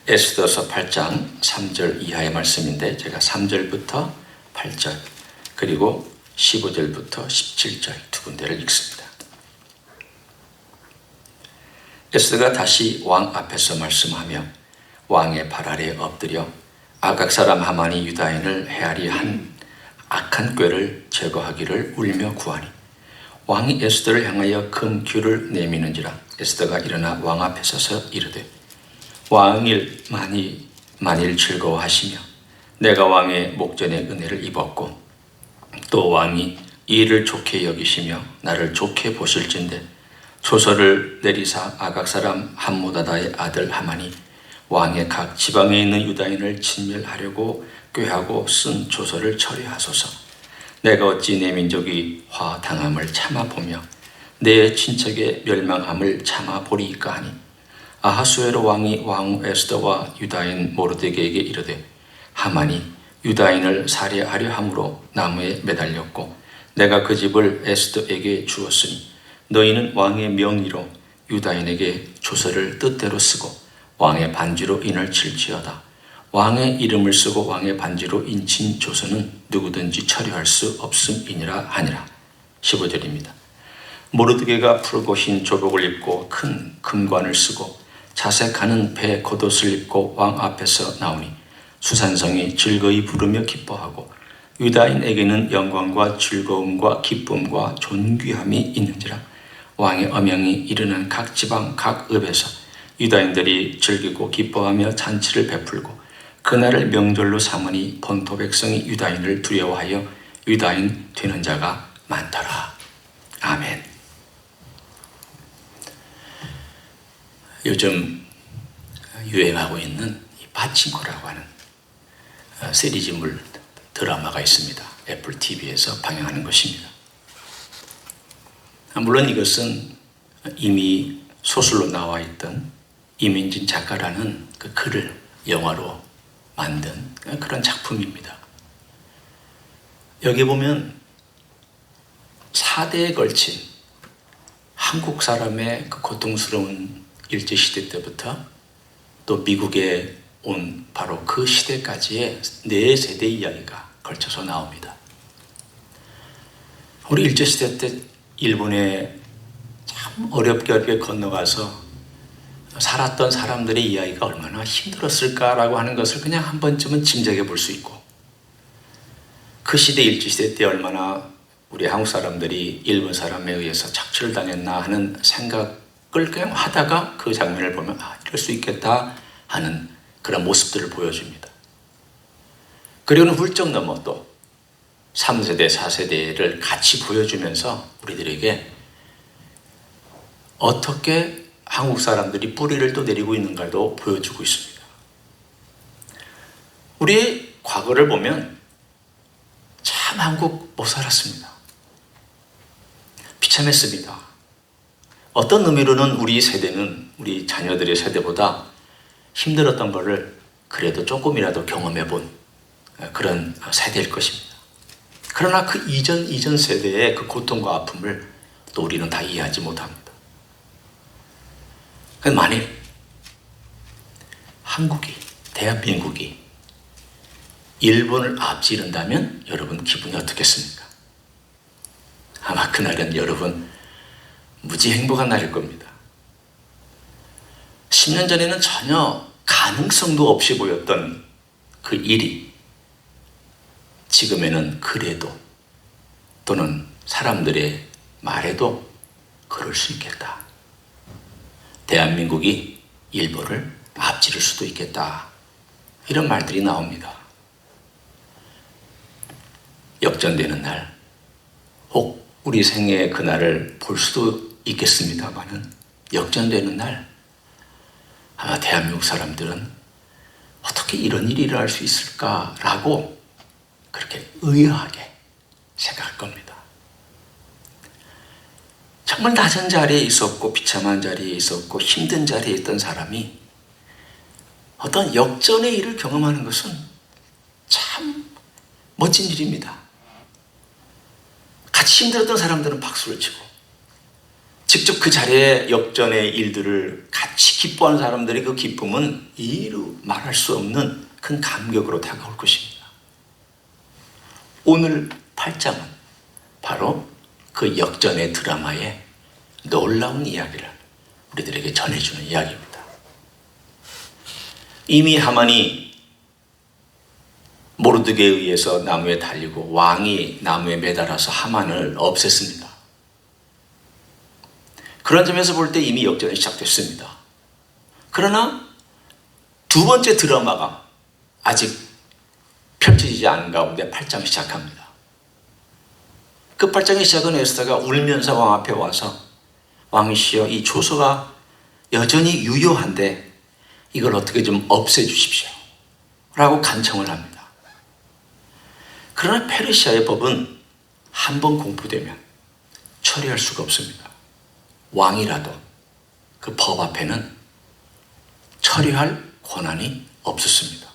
에스더서 8장 3절 이하의 말씀인데 제가 3절부터 8절 그리고 15절부터 17절 두 군데를 읽습니다. 에스더가 다시 왕 앞에서 말씀하며 왕의 발 아래에 엎드려 아각 사람 하만이 유다인을 헤아리 한 악한 꾀를 제거하기를 울며 구하니 왕이 에스더를 향하여 금 규를 내미는지라. 에스더가 일어나 왕 앞에 서서 이르되 왕일 만일 즐거워하시며 내가 왕의 목전에 은혜를 입었고 또 왕이 이 일을 좋게 여기시며 나를 좋게 보실진대 조서를 내리사 아각 사람 함무다다의 아들 하만이 왕의 각 지방에 있는 유다인을 진멸하려고 꾀하고 쓴 조서를 처리하소서. 내가 어찌 내 민족이 화당함을 참아보며 내 친척의 멸망함을 참아보리이까 하니 아하수에로 왕이 왕 에스더와 유다인 모르드게에게 이르되 하만이 유다인을 살해하려 함으로 나무에 매달렸고 내가 그 집을 에스더에게 주었으니 너희는 왕의 명의로 유다인에게 조서를 뜻대로 쓰고 왕의 반지로 인을 칠지어다. 왕의 이름을 쓰고 왕의 반지로 인친 조서는 누구든지 처리할 수 없음이니라 하니라. 15절입니다. 모르드게가 푸르고 흰 조복을 입고 큰 금관을 쓰고 자색하는 배 겉옷을 입고 왕 앞에서 나오니 수산성이 즐거이 부르며 기뻐하고 유다인에게는 영광과 즐거움과 기쁨과 존귀함이 있는지라. 왕의 엄명이 이르는 각 지방 각 읍에서 유다인들이 즐기고 기뻐하며 잔치를 베풀고 그날을 명절로 삼으니 본토 백성이 유다인을 두려워하여 유다인 되는 자가 많더라. 아멘. 요즘 유행하고 있는 파친코라고 하는 시리즈물 드라마가 있습니다. 애플 TV에서 방영하는 것입니다. 물론 이것은 이미 소설로 나와 있던 이민진 작가라는 그 글을 영화로 만든 그런 작품입니다. 여기 보면 4대에 걸친 한국 사람의 그 고통스러운 일제시대 때부터 또 미국에 온 바로 그 시대까지의 4세대 이야기가 걸쳐서 나옵니다. 우리 일제시대 때 일본에 참 어렵게 건너가서 살았던 사람들의 이야기가 얼마나 힘들었을까라고 하는 것을 그냥 한 번쯤은 짐작해 볼 수 있고 그 시대 일제시대 때 얼마나 우리 한국 사람들이 일본 사람에 의해서 착취를 당했나 하는 생각을 그냥 하다가 그 장면을 보면 이럴 수 있겠다 하는 그런 모습들을 보여줍니다. 그리고는 훌쩍 넘어 또 3세대, 4세대를 같이 보여주면서 우리들에게 어떻게 한국 사람들이 뿌리를 또 내리고 있는가도 보여주고 있습니다. 우리의 과거를 보면 참 한국 못 살았습니다. 비참했습니다. 어떤 의미로는 우리 세대는 우리 자녀들의 세대보다 힘들었던 것을 그래도 조금이라도 경험해 본 그런 세대일 것입니다. 그러나 그 이전 세대의 그 고통과 아픔을 또 우리는 다 이해하지 못합니다. 만일 한국이, 대한민국이 일본을 앞지른다면 여러분 기분이 어떻겠습니까? 아마 그날은 여러분 무지 행복한 날일 겁니다. 10년 전에는 전혀 가능성도 없이 보였던 그 일이 지금에는 그래도 또는 사람들의 말에도 그럴 수 있겠다. 대한민국이 일본을 앞지를 수도 있겠다. 이런 말들이 나옵니다. 역전되는 날, 혹 우리 생애의 그날을 볼 수도 있겠습니다만은 역전되는 날, 아마 대한민국 사람들은 어떻게 이런 일이 일어날 수 있을까라고 그렇게 의아하게 생각할 겁니다. 정말 낮은 자리에 있었고 비참한 자리에 있었고 힘든 자리에 있던 사람이 어떤 역전의 일을 경험하는 것은 참 멋진 일입니다. 같이 힘들었던 사람들은 박수를 치고 직접 그 자리에 역전의 일들을 같이 기뻐하는 사람들의 그 기쁨은 이루 말할 수 없는 큰 감격으로 다가올 것입니다. 오늘 8장은 바로 그 역전의 드라마의 놀라운 이야기를 우리들에게 전해주는 이야기입니다. 이미 하만이 모르드게에 의해서 나무에 달리고 왕이 나무에 매달아서 하만을 없앴습니다. 그런 점에서 볼 때 이미 역전이 시작됐습니다. 그러나 두 번째 드라마가 아직 펼쳐지지 않은 가운데 8장이 시작합니다. 그 8장의 시작은 에스더가 울면서 왕 앞에 와서 왕이시여, 이 조서가 여전히 유효한데 이걸 어떻게 좀 없애주십시오 라고 간청을 합니다. 그러나 페르시아의 법은 한 번 공포되면 처리할 수가 없습니다. 왕이라도 그 법 앞에는 처리할 권한이 없었습니다.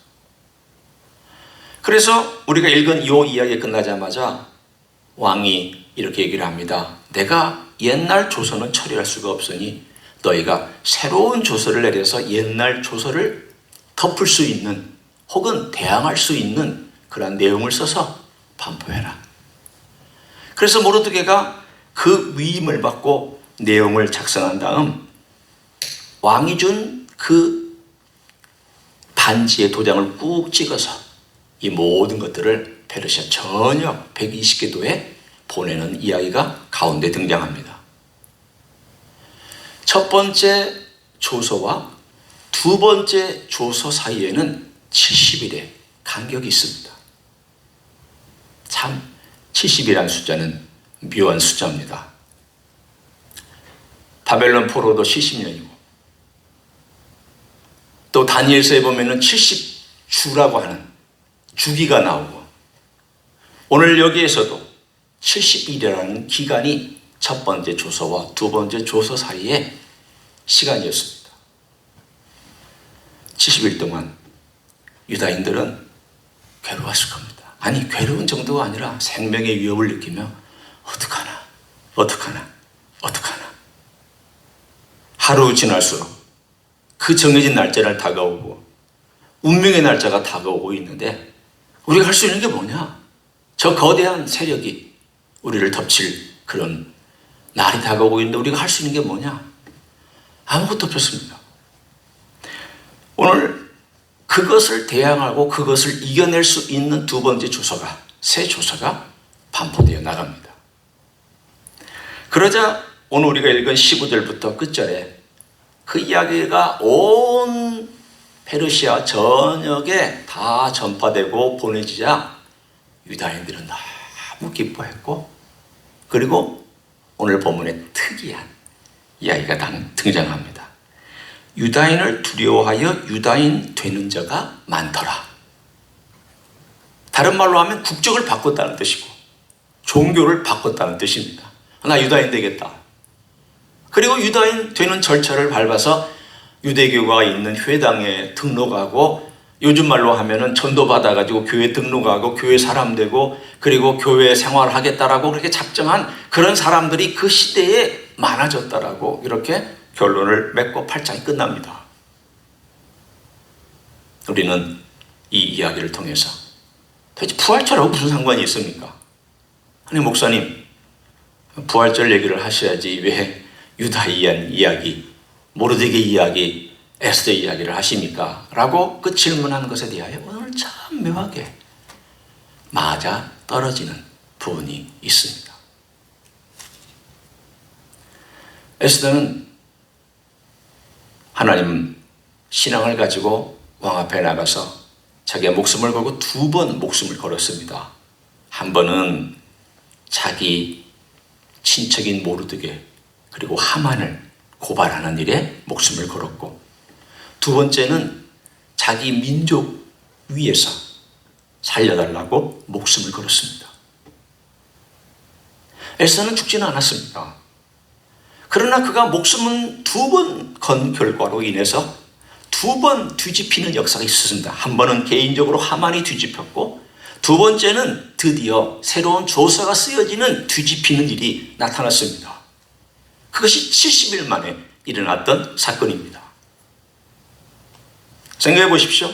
그래서 우리가 읽은 이 이야기 끝나자마자 왕이 이렇게 얘기를 합니다. 내가 옛날 조서는 처리할 수가 없으니 너희가 새로운 조서를 내려서 옛날 조서를 덮을 수 있는 혹은 대항할 수 있는 그런 내용을 써서 반포해라. 그래서 모르드게가 그 위임을 받고 내용을 작성한 다음 왕이 준 그 반지의 도장을 꾹 찍어서 이 모든 것들을 페르시아 전역 120개 도에 보내는 이야기가 가운데 등장합니다. 첫 번째 조서와 두 번째 조서 사이에는 70일의 간격이 있습니다. 참 70이라는 숫자는 묘한 숫자입니다. 바벨론 포로도 70년이고 또 다니엘서에 보면은 70주라고 하는 주기가 나오고 오늘 여기에서도 70일이라는 기간이 첫 번째 조서와 두 번째 조서 사이의 시간이었습니다. 70일 동안 유다인들은 괴로웠을 겁니다. 아니, 괴로운 정도가 아니라 생명의 위협을 느끼며 어떡하나 하루 지날수록 그 정해진 날짜를 다가오고 운명의 날짜가 다가오고 있는데 우리가 할 수 있는 게 뭐냐? 저 거대한 세력이 우리를 덮칠 그런 날이 다가오고 있는데 우리가 할 수 있는 게 뭐냐? 아무것도 없었습니다. 오늘 그것을 대항하고 그것을 이겨낼 수 있는 두 번째 조서가, 새 조서가 반포되어 나갑니다. 그러자 오늘 우리가 읽은 15절부터 끝절에 그 이야기가 온 페르시아 전역에 다 전파되고 보내지자 유다인들은 너무 기뻐했고, 그리고 오늘 본문에 특이한 이야기가 등장합니다. 유다인을 두려워하여 유다인 되는 자가 많더라. 다른 말로 하면 국적을 바꿨다는 뜻이고 종교를 바꿨다는 뜻입니다. 나 유다인 되겠다. 그리고 유다인 되는 절차를 밟아서 유대교가 있는 회당에 등록하고, 요즘 말로 하면은 전도 받아가지고 교회 등록하고 교회 사람 되고 그리고 교회 생활하겠다라고 그렇게 작정한 그런 사람들이 그 시대에 많아졌다라고 이렇게 결론을 맺고 8장이 끝납니다. 우리는 이 이야기를 통해서 도대체 부활절하고 무슨 상관이 있습니까? 아니, 목사님, 부활절 얘기를 하셔야지 왜 유다인 이야기, 모르드게 이야기, 에스더 이야기를 하십니까? 라고 그 질문하는 것에 대하여 오늘 참 묘하게 맞아 떨어지는 부분이 있습니다. 에스더는 하나님 신앙을 가지고 왕 앞에 나가서 자기의 목숨을 걸고 두 번 목숨을 걸었습니다. 한 번은 자기 친척인 모르드게 그리고 하만을 고발하는 일에 목숨을 걸었고, 두 번째는 자기 민족 위에서 살려달라고 목숨을 걸었습니다. 에스더는 죽지는 않았습니다. 그러나 그가 목숨은 두 번 건 결과로 인해서 두 번 뒤집히는 역사가 있었습니다. 한 번은 개인적으로 하만이 뒤집혔고, 두 번째는 드디어 새로운 조서가 쓰여지는 뒤집히는 일이 나타났습니다. 그것이 70일 만에 일어났던 사건입니다. 생각해 보십시오.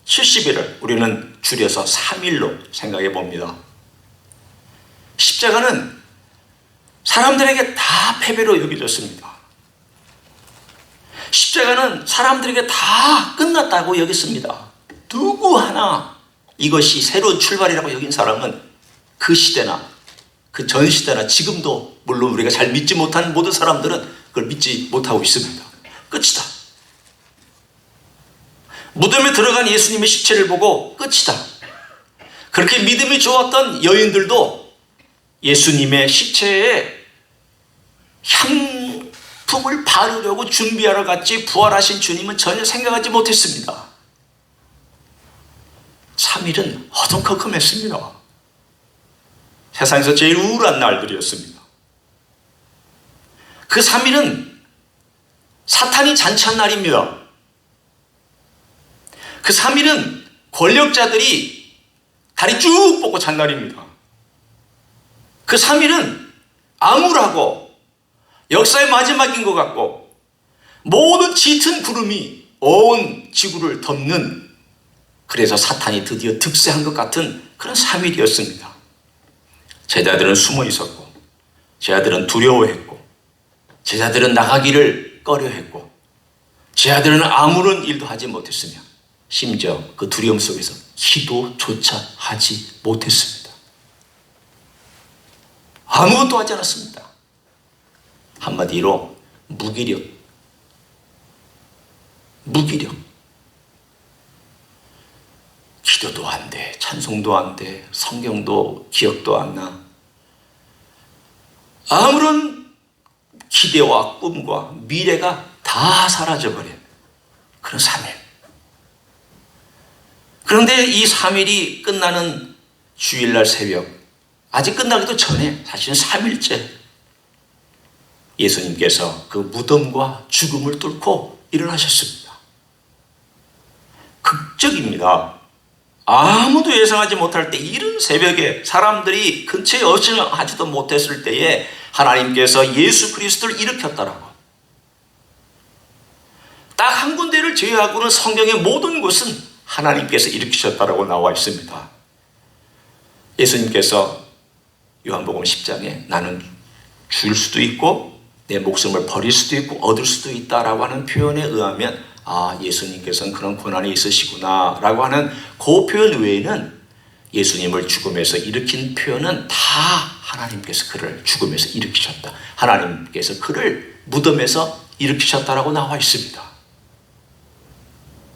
70일을 우리는 줄여서 3일로 생각해 봅니다. 십자가는 사람들에게 다 패배로 여겨졌습니다. 십자가는 사람들에게 다 끝났다고 여겼습니다. 누구 하나 이것이 새로운 출발이라고 여긴 사람은 그 시대나 그 전 시대나 지금도 물론 우리가 잘 믿지 못하는 모든 사람들은 그걸 믿지 못하고 있습니다. 끝이다. 무덤에 들어간 예수님의 시체를 보고 끝이다. 그렇게 믿음이 좋았던 여인들도 예수님의 시체에 향품을 바르려고 준비하러 갔지 부활하신 주님은 전혀 생각하지 못했습니다. 3일은 어둠컴컴했습니다. 세상에서 제일 우울한 날들이었습니다. 그 3일은 사탄이 잔치한 날입니다. 그 3일은 권력자들이 다리 쭉 뻗고 잔 날입니다. 그 3일은 암울하고 역사의 마지막인 것 같고 모든 짙은 구름이 온 지구를 덮는, 그래서 사탄이 드디어 득세한 것 같은 그런 3일이었습니다. 제자들은 숨어 있었고, 제자들은 두려워했고, 제자들은 나가기를 꺼려했고, 제자들은 아무런 일도 하지 못했으며 심지어 그 두려움 속에서 기도조차 하지 못했습니다. 아무것도 하지 않았습니다. 한마디로 무기력. 기도도 안 돼, 찬송도 안 돼, 성경도 기억도 안 나. 아무런 기대와 꿈과 미래가 다 사라져버린 그런 3일. 그런데 이 3일이 끝나는 주일날 새벽, 아직 끝나기도 전에 사실은 3일째 예수님께서 그 무덤과 죽음을 뚫고 일어나셨습니다. 극적입니다. 아무도 예상하지 못할 때 이른 새벽에 사람들이 근처에 어찌하지도 못했을 때에 하나님께서 예수 그리스도를 일으켰다라고. 딱 한 군데를 제외하고는 성경의 모든 곳은 하나님께서 일으키셨다라고 나와 있습니다. 예수님께서 요한복음 10장에 나는 줄 수도 있고 내 목숨을 버릴 수도 있고 얻을 수도 있다라고 하는 표현에 의하면 예수님께서는 그런 고난이 있으시구나 라고 하는 그 표현 외에는 예수님을 죽음에서 일으킨 표현은 다 하나님께서 그를 죽음에서 일으키셨다, 하나님께서 그를 무덤에서 일으키셨다라고 나와 있습니다.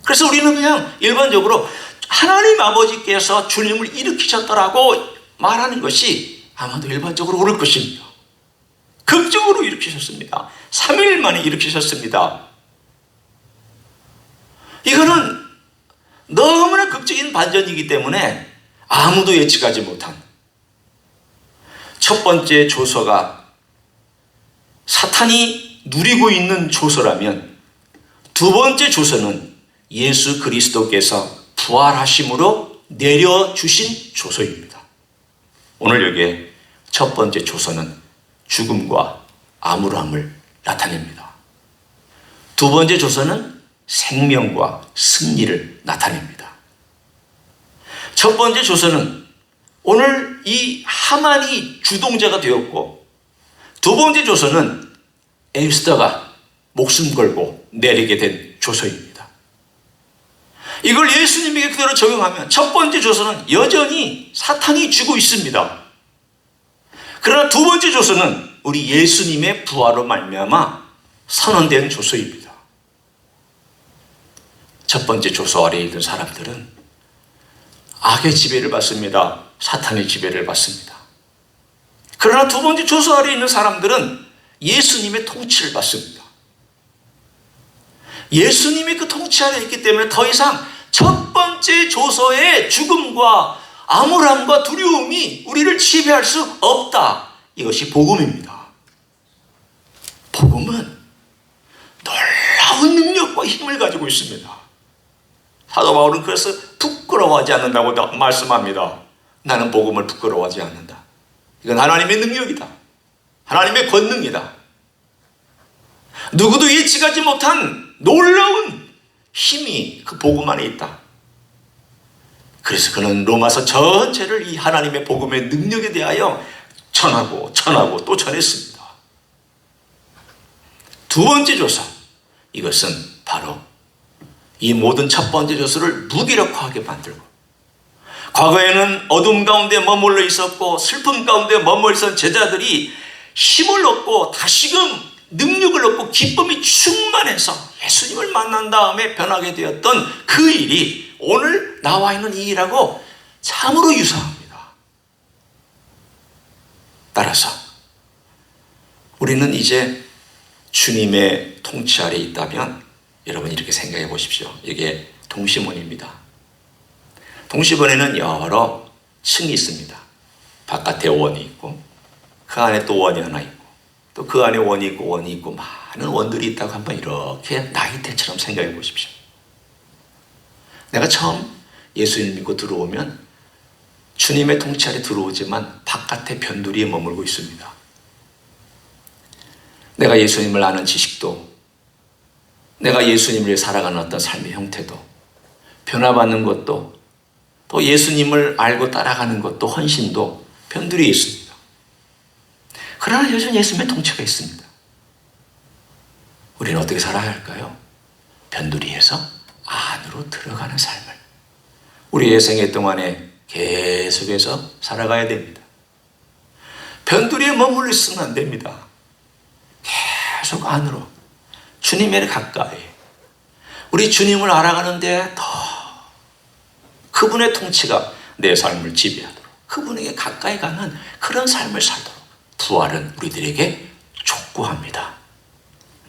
그래서 우리는 그냥 일반적으로 하나님 아버지께서 주님을 일으키셨다라고 말하는 것이 아마도 일반적으로 옳을 것입니다. 극적으로 일으키셨습니다. 3일 만에 일으키셨습니다. 이거는 너무나 극적인 반전이기 때문에 아무도 예측하지 못한, 첫 번째 조서가 사탄이 누리고 있는 조서라면 두 번째 조서는 예수 그리스도께서 부활하심으로 내려주신 조서입니다. 오늘 여기에 첫 번째 조서는 죽음과 암울함을 나타냅니다. 두 번째 조서는 생명과 승리를 나타냅니다. 첫 번째 조서는 오늘 이 하만이 주동자가 되었고, 두 번째 조서는 에스더가 목숨 걸고 내리게 된 조서입니다. 이걸 예수님에게 그대로 적용하면 첫 번째 조서는 여전히 사탄이 쥐고 있습니다. 그러나 두 번째 조서는 우리 예수님의 부활로 말미암아 선언된 조서입니다. 첫 번째 조서 아래에 있는 사람들은 악의 지배를 받습니다. 사탄의 지배를 받습니다. 그러나 두 번째 조서 아래에 있는 사람들은 예수님의 통치를 받습니다. 예수님이 그 통치 아래에 있기 때문에 더 이상 첫 번째 조서의 죽음과 암울함과 두려움이 우리를 지배할 수 없다. 이것이 복음입니다. 복음은 놀라운 능력과 힘을 가지고 있습니다. 사도 바울은 그래서 부끄러워하지 않는다고 말씀합니다. 나는 복음을 부끄러워하지 않는다. 이건 하나님의 능력이다. 하나님의 권능이다. 누구도 예측하지 못한 놀라운 힘이 그 복음 안에 있다. 그래서 그는 로마서 전체를 이 하나님의 복음의 능력에 대하여 전하고 또 전했습니다. 두 번째 조서, 이것은 바로 이 모든 첫 번째 조서를 무기력하게 만들고, 과거에는 어둠 가운데 머물러 있었고 슬픔 가운데 머물러 있었던 제자들이 힘을 얻고 다시금 능력을 얻고 기쁨이 충만해서 예수님을 만난 다음에 변하게 되었던 그 일이 오늘 나와 있는 이 일하고 참으로 유사합니다. 따라서 우리는 이제 주님의 통치 아래 있다면, 여러분 이렇게 생각해 보십시오. 이게 동심원입니다. 동심원에는 여러 층이 있습니다. 바깥에 원이 있고 그 안에 또 원이 하나 있고 또 그 안에 원이 있고 많은 원들이 있다고 한번 이렇게 나이테처럼 생각해 보십시오. 내가 처음 예수님 믿고 들어오면 주님의 통치 아래 들어오지만 바깥에 변두리에 머물고 있습니다. 내가 예수님을 아는 지식도, 내가 예수님을 위해 살아가는 어떤 삶의 형태도, 변화받는 것도, 또 예수님을 알고 따라가는 것도, 헌신도 변두리에 있습니다. 그러나 여전히 예수님의 통치가 있습니다. 우리는 어떻게 살아야 할까요? 변두리에서 안으로 들어가는 삶을 우리의 생애 동안에 계속해서 살아가야 됩니다. 변두리에 머물러 있으면 안 됩니다. 계속 안으로, 주님의 가까이, 우리 주님을 알아가는데 더 그분의 통치가 내 삶을 지배하도록, 그분에게 가까이 가는 그런 삶을 살도록 부활은 우리들에게 촉구합니다.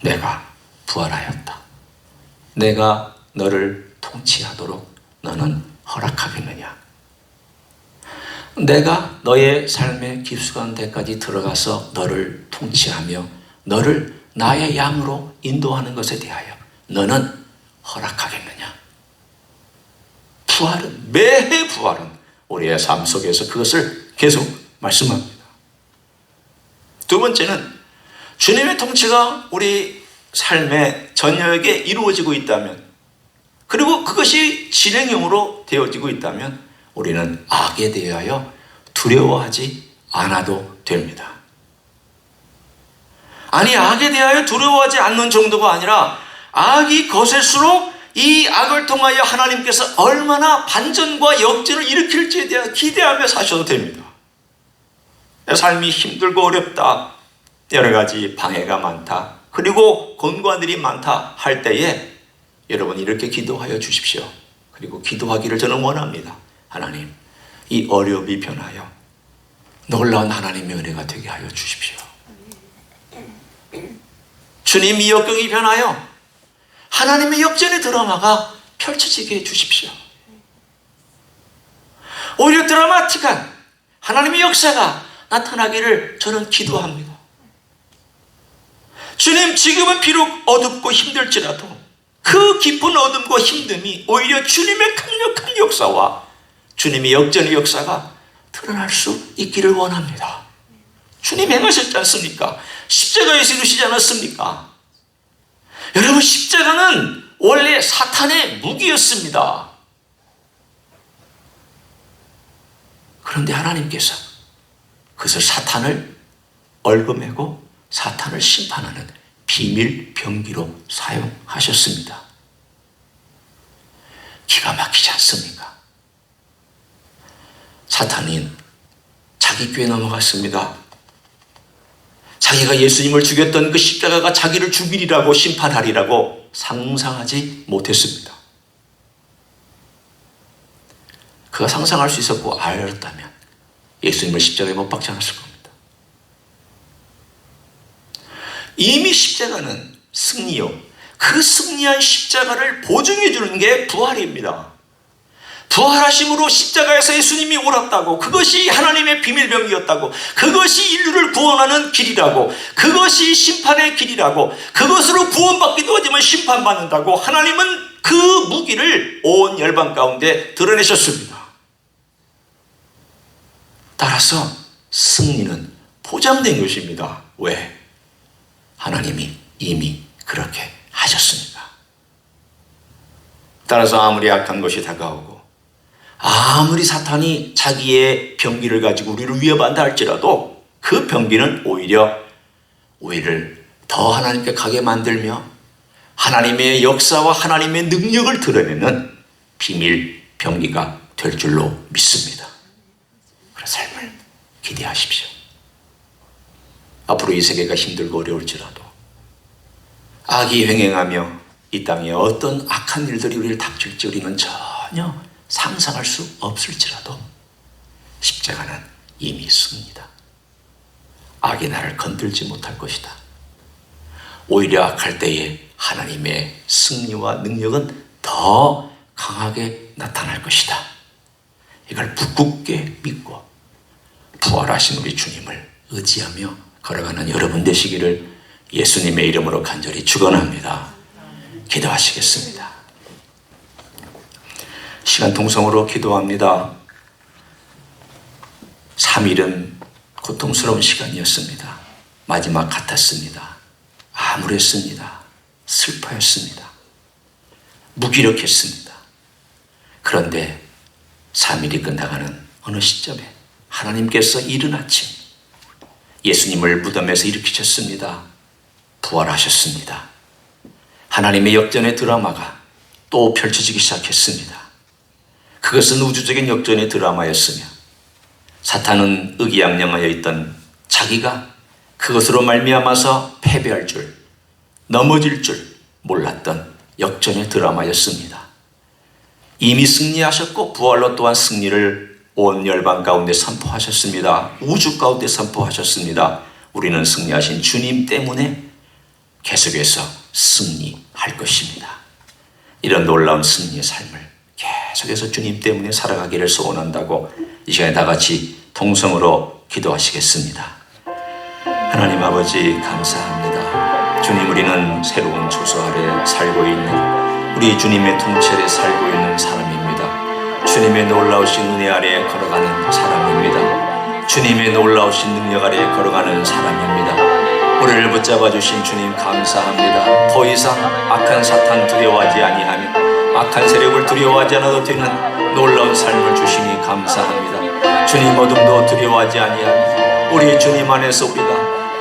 내가 부활하였다. 내가 너를 통치하도록 너는 허락하겠느냐? 내가 너의 삶의 깊숙한데까지 들어가서 너를 통치하며 너를 나의 양으로 인도하는 것에 대하여 너는 허락하겠느냐? 부활은, 매해 부활은 우리의 삶 속에서 그것을 계속 말씀합니다. 두 번째는 주님의 통치가 우리 삶의 전역에 이루어지고 있다면, 그리고 그것이 진행형으로 되어지고 있다면 우리는 악에 대하여 두려워하지 않아도 됩니다. 아니, 악에 대하여 두려워하지 않는 정도가 아니라 악이 거셀수록 이 악을 통하여 하나님께서 얼마나 반전과 역전을 일으킬지에 대해 기대하며 사셔도 됩니다. 내 삶이 힘들고 어렵다, 여러 가지 방해가 많다, 그리고 권고안들이 많다 할 때에 여러분 이렇게 기도하여 주십시오. 그리고 기도하기를 저는 원합니다. 하나님, 이 어려움이 변하여 놀라운 하나님의 은혜가 되게 하여 주십시오. 주님, 이 역경이 변하여 하나님의 역전의 드라마가 펼쳐지게 해주십시오. 오히려 드라마틱한 하나님의 역사가 나타나기를 저는 기도합니다. 주님, 지금은 비록 어둡고 힘들지라도 그 깊은 어둠과 힘듦이 오히려 주님의 강력한 역사와 주님의 역전의 역사가 드러날 수 있기를 원합니다. 주님 행하셨지 않습니까? 십자가에서 이루시지 않았습니까? 여러분, 십자가는 원래 사탄의 무기였습니다. 그런데 하나님께서 그것을 사탄을 얽어매고 사탄을 심판하는 비밀 병기로 사용하셨습니다. 기가 막히지 않습니까? 사탄은 자기 꾀에 넘어갔습니다. 자기가 예수님을 죽였던 그 십자가가 자기를 죽이리라고, 심판하리라고 상상하지 못했습니다. 그가 상상할 수 있었고 알았다면 예수님을 십자가에 못 박지 않았을 겁니다. 이미 십자가는 승리요, 그 승리한 십자가를 보증해 주는 게 부활입니다. 부활하심으로 십자가에서 예수님이 옳았다고, 그것이 하나님의 비밀병기였다고, 그것이 인류를 구원하는 길이라고, 그것이 심판의 길이라고, 그것으로 구원받기도 하지만 심판받는다고 하나님은 그 무기를 온 열방 가운데 드러내셨습니다. 따라서 승리는 보장된 것입니다. 왜? 하나님이 이미 그렇게 하셨습니까? 따라서 아무리 악한 것이 다가오고 아무리 사탄이 자기의 병기를 가지고 우리를 위협한다 할지라도 그 병기는 오히려 우리를 더 하나님께 가게 만들며 하나님의 역사와 하나님의 능력을 드러내는 비밀 병기가 될 줄로 믿습니다. 그런 삶을 기대하십시오. 앞으로 이 세계가 힘들고 어려울지라도 악이 횡행하며 이 땅에 어떤 악한 일들이 우리를 닥칠지 우리는 전혀 상상할 수 없을지라도 십자가는 이미 승리다. 악이 나를 건들지 못할 것이다. 오히려 악할 때에 하나님의 승리와 능력은 더 강하게 나타날 것이다. 이걸 굳게 믿고 부활하신 우리 주님을 의지하며 걸어가는 여러분 되시기를 예수님의 이름으로 간절히 축원합니다. 기도하시겠습니다. 시간 통성으로 기도합니다. 3일은 고통스러운 시간이었습니다. 마지막 같았습니다. 암울했습니다. 슬퍼했습니다. 무기력했습니다. 그런데 3일이 끝나가는 어느 시점에 하나님께서 이른 아침 예수님을 무덤에서 일으키셨습니다. 부활하셨습니다. 하나님의 역전의 드라마가 또 펼쳐지기 시작했습니다. 그것은 우주적인 역전의 드라마였으며 사탄은 의기양양하여 있던 자기가 그것으로 말미암아서 패배할 줄, 넘어질 줄 몰랐던 역전의 드라마였습니다. 이미 승리하셨고 부활로 또한 승리를 온 열방 가운데 선포하셨습니다. 우주 가운데 선포하셨습니다. 우리는 승리하신 주님 때문에 계속해서 승리할 것입니다. 이런 놀라운 승리의 삶을 계속해서 주님 때문에 살아가기를 소원한다고 이 시간에 다 같이 동성으로 기도하시겠습니다. 하나님 아버지 감사합니다. 주님, 우리는 새로운 조서 아래 살고 있는 우리 주님의 통치 아래 살고 있는 사람입니다. 주님의 놀라우신 은혜 아래 걸어가는 사람입니다. 주님의 놀라우신 능력 아래 걸어가는 사람입니다. 우리를 붙잡아 주신 주님 감사합니다. 더 이상 악한 사탄 두려워하지 아니하며 악한 세력을 두려워하지 않아도 되는 놀라운 삶을 주시니 감사합니다. 주님 어둠도 두려워하지 아니하며 우리 주님 안에서 우리가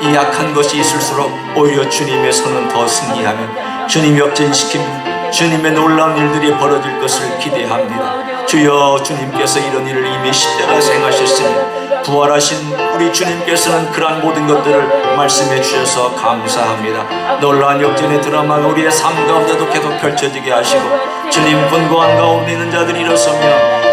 이 악한 것이 있을수록 오히려 주님의 선은 더 승리하며 주님 역전시키며 주님의 놀라운 일들이 벌어질 것을 기대합니다. 주여, 주님께서 이런 일을 이미 십자가에서 행하셨으니 부활하신 우리 주님께서는 그러한 모든 것들을 말씀해 주셔서 감사합니다. 놀라운 역전의 드라마가 우리의 삶 가운데도 계속 펼쳐지게 하시고 주님, 곤고한 가운데 있는 자들이 일어서며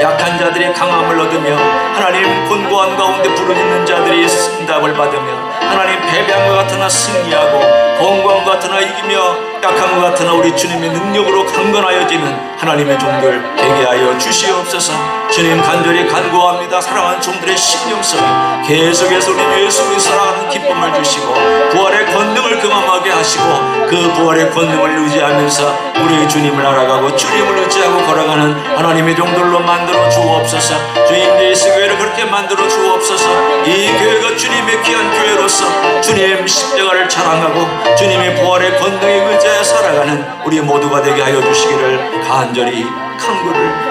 약한 자들이 강함을 얻으며 하나님, 곤고한 가운데 부르짖는 자들이 응답을 받으며 하나님, 패배한 것 같으나 승리하고 곤고한 것 같으나 이기며 약한 것 같으나 우리 주님의 능력으로 강건하여지는 하나님의 종들 되게 하여 주시옵소서. 주님, 간절히 간구합니다. 사랑하는 종들의 심령성에 계속해서 우리 예수 그리스도 살아가는 기쁨을 주시고 부활의 권능을 경험하게 하시고 그 부활의 권능을 의지하면서 우리 주님을 알아가고 주님을 의지하고 걸어가는 하나님의 종들로 만들어 주옵소서. 주님, 예수 교회를 그렇게 만들어 주옵소서. 이 교회가 주님의 귀한 교회로서 주님 십자가를 자랑하고 주님의 부활의 권능에 의지하여 살아가는 우리 모두가 되게 하여 주시기를 간절히 간구를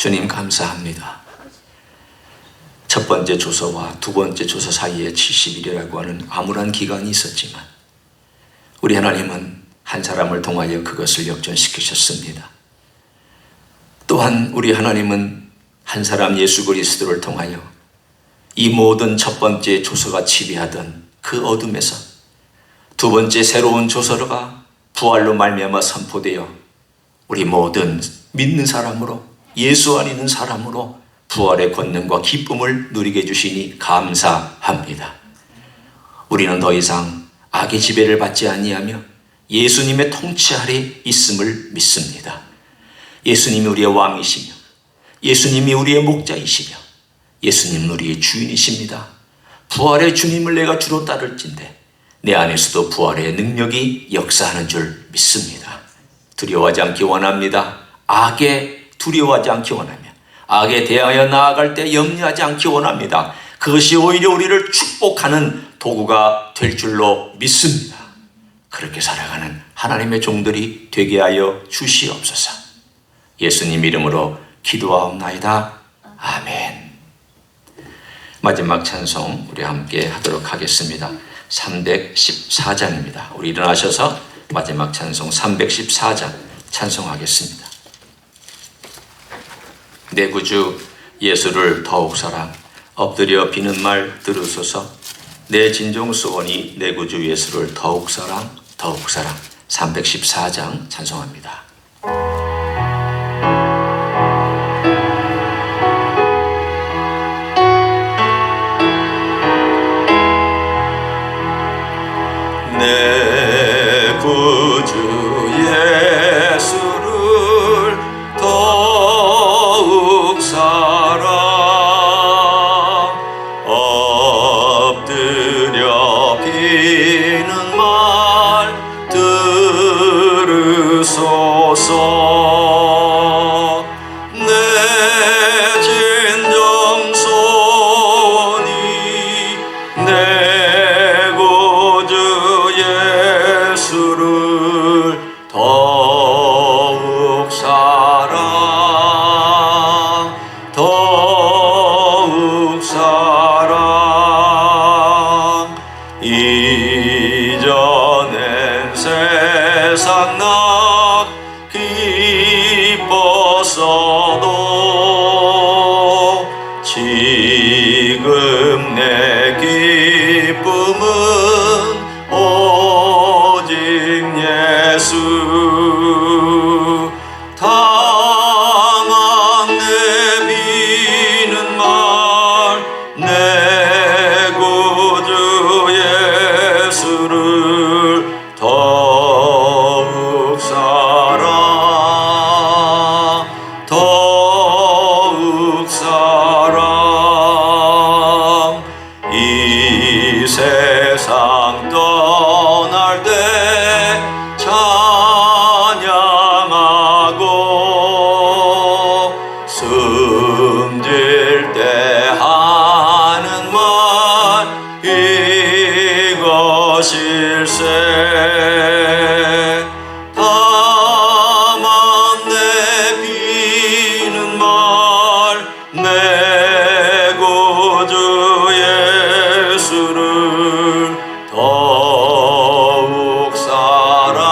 주님 감사합니다. 첫 번째 조서와 두 번째 조서 사이에 70일이라고 하는 암울한 기간이 있었지만 우리 하나님은 한 사람을 통하여 그것을 역전시키셨습니다. 또한 우리 하나님은 한 사람 예수 그리스도를 통하여 이 모든 첫 번째 조서가 지배하던 그 어둠에서 두 번째 새로운 조서가 부활로 말미암아 선포되어 우리 모든 믿는 사람으로 예수 안에 있는 사람으로 부활의 권능과 기쁨을 누리게 해주시니 감사합니다. 우리는 더 이상 악의 지배를 받지 아니하며 예수님의 통치 아래 있음을 믿습니다. 예수님이 우리의 왕이시며 예수님이 우리의 목자이시며 예수님은 우리의 주인이십니다. 부활의 주님을 내가 주로 따를진대 내 안에서도 부활의 능력이 역사하는 줄 믿습니다. 두려워하지 않기 원합니다. 악에 두려워하지 않기 원하며 악에 대하여 나아갈 때 염려하지 않기 원합니다. 그것이 오히려 우리를 축복하는 도구가 될 줄로 믿습니다. 그렇게 살아가는 하나님의 종들이 되게 하여 주시옵소서. 예수님 이름으로 기도하옵나이다. 아멘. 마지막 찬송 우리 함께 하도록 하겠습니다. 314장입니다. 우리 일어나셔서 마지막 찬송 314장 찬송하겠습니다. 내 구주 예수를 더욱 사랑, 엎드려 비는 말 들으소서. 내 진정 소원이 내 구주 예수를 더욱 사랑, 더욱 사랑. 314장 찬송합니다. 내 구주 예수를 더욱 사랑, 엎드려 비는 말 들으소서. 내 진정 소원이 내 구주 예수를 더욱 사랑, 더욱 사랑. 이전엔 세상 나 기뻤어도 지금 내 기쁨은 오직 예수. 다만 내비는 말 내 구주 예수를 더욱 사랑, 더욱 사랑. 이 세상 떠날 때 찬양하고 숨질 때 하는 말 이것일세. 다만 내비는 말 내 구주 예수를 더욱 사랑,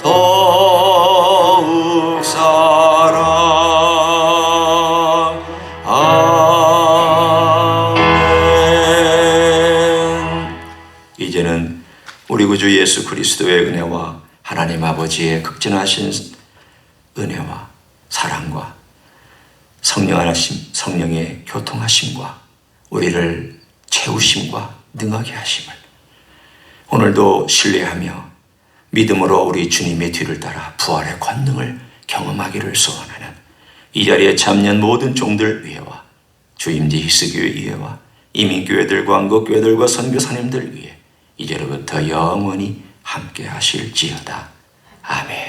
더욱 사랑. 아멘. 이제는 우리 구주 예수 그리스도의 은혜와 하나님 아버지의 극진하신 은혜와 사랑과 성령의 교통하심과 우리를 채우심과 능하게 하심을 오늘도 신뢰하며 믿음으로 우리 주님의 뒤를 따라 부활의 권능을 경험하기를 소원하는 이 자리에 참여한 모든 종들 위에와 주임지 히스교회 위에와 이민교회들과 한국교회들과 선교사님들 위에 이제로부터 영원히 함께 하실지어다. 아멘.